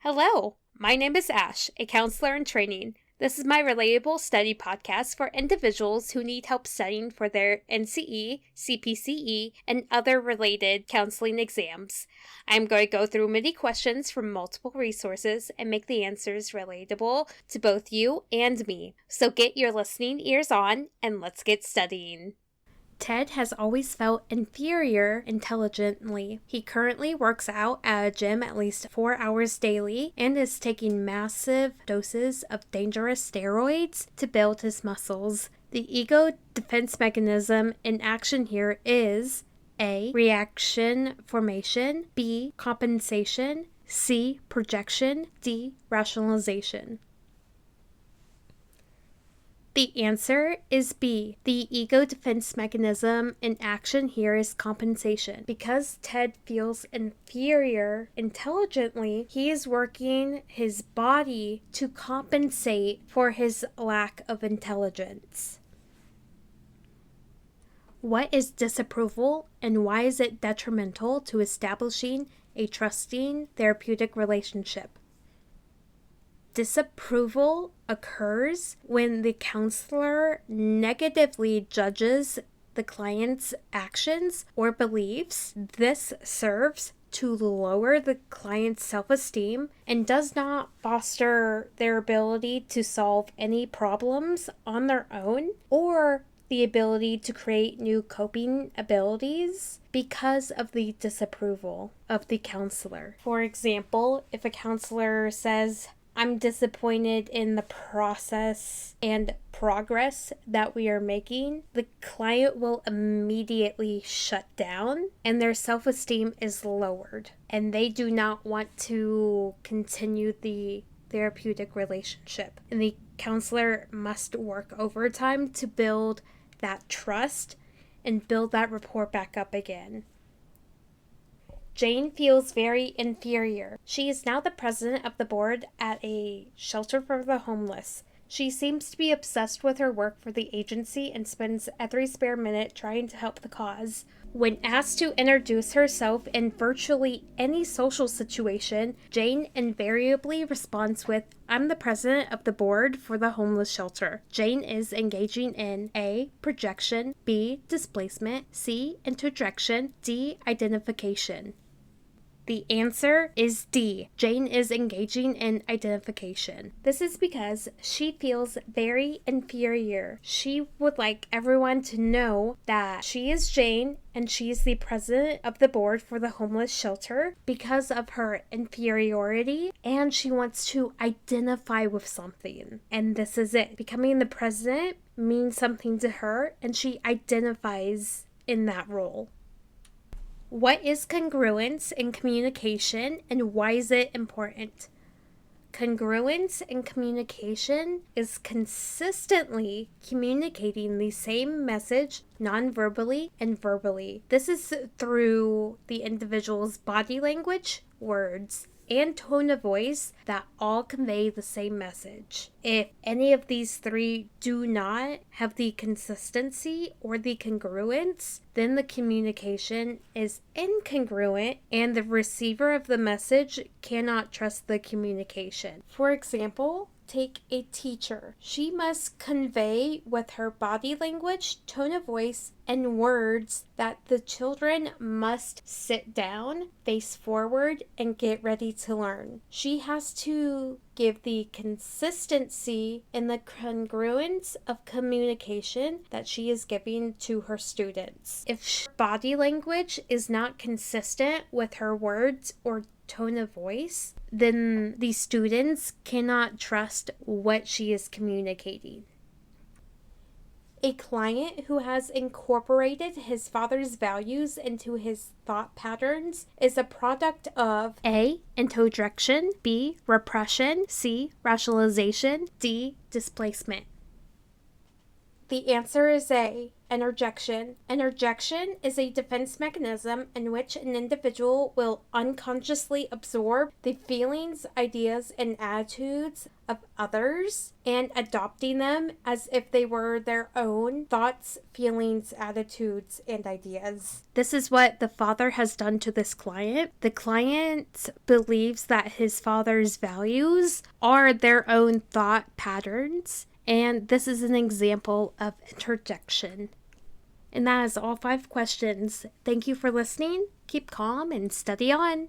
Hello, my name is Ash, a counselor in training. This is my Relatable study podcast for individuals who need help studying for their NCE, CPCE, and other related counseling exams. I'm going to go through many questions from multiple resources and make the answers relatable to both you and me. So get your listening ears on and let's get studying. Ted has always felt inferior intelligently. He currently works out at a gym at least 4 hours daily and is taking massive doses of dangerous steroids to build his muscles. The ego defense mechanism in action here is A. Reaction formation, B. Compensation, C. Projection, D. Rationalization. The answer is B. The ego defense mechanism in action here is compensation. Because Ted feels inferior intelligently, he is working his body to compensate for his lack of intelligence. What is disapproval and why is it detrimental to establishing a trusting therapeutic relationship? Disapproval occurs when the counselor negatively judges the client's actions or beliefs. This serves to lower the client's self-esteem and does not foster their ability to solve any problems on their own or the ability to create new coping abilities because of the disapproval of the counselor. For example, if a counselor says, "I'm disappointed in the process and progress that we are making," the client will immediately shut down and their self-esteem is lowered. And they do not want to continue the therapeutic relationship. And the counselor must work overtime to build that trust and build that rapport back up again. Jane feels very inferior. She is now the president of the board at a shelter for the homeless. She seems to be obsessed with her work for the agency and spends every spare minute trying to help the cause. When asked to introduce herself in virtually any social situation, Jane invariably responds with, "I'm the president of the board for the homeless shelter." Jane is engaging in A. Projection, B. Displacement, C. Interjection, D. Identification. The answer is D. Jane is engaging in identification. This is because she feels very inferior. She would like everyone to know that she is Jane and she is the president of the board for the homeless shelter because of her inferiority, and she wants to identify with something. And this is it. Becoming the president means something to her, and she identifies in that role. What is congruence in communication and why is it important? Congruence in communication is consistently communicating the same message non-verbally and verbally. This is through the individual's body language, words, and tone of voice that all convey the same message. If any of these three do not have the consistency or the congruence, then the communication is incongruent and the receiver of the message cannot trust the communication. For example, take a teacher. She must convey with her body language, tone of voice, and words that the children must sit down, face forward, and get ready to learn. She has to give the consistency and the congruence of communication that she is giving to her students. If body language is not consistent with her words or tone of voice, then the students cannot trust what she is communicating. A client who has incorporated his father's values into his thought patterns is a product of A. Introjection, B. Repression, C. Rationalization, D. Displacement. The answer is A. Interjection. Interjection is a defense mechanism in which an individual will unconsciously absorb the feelings, ideas, and attitudes of others and adopting them as if they were their own thoughts, feelings, attitudes, and ideas. This is what the father has done to this client. The client believes that his father's values are their own thought patterns, and this is an example of interjection. And that is all 5 questions. Thank you for listening. Keep calm and study on.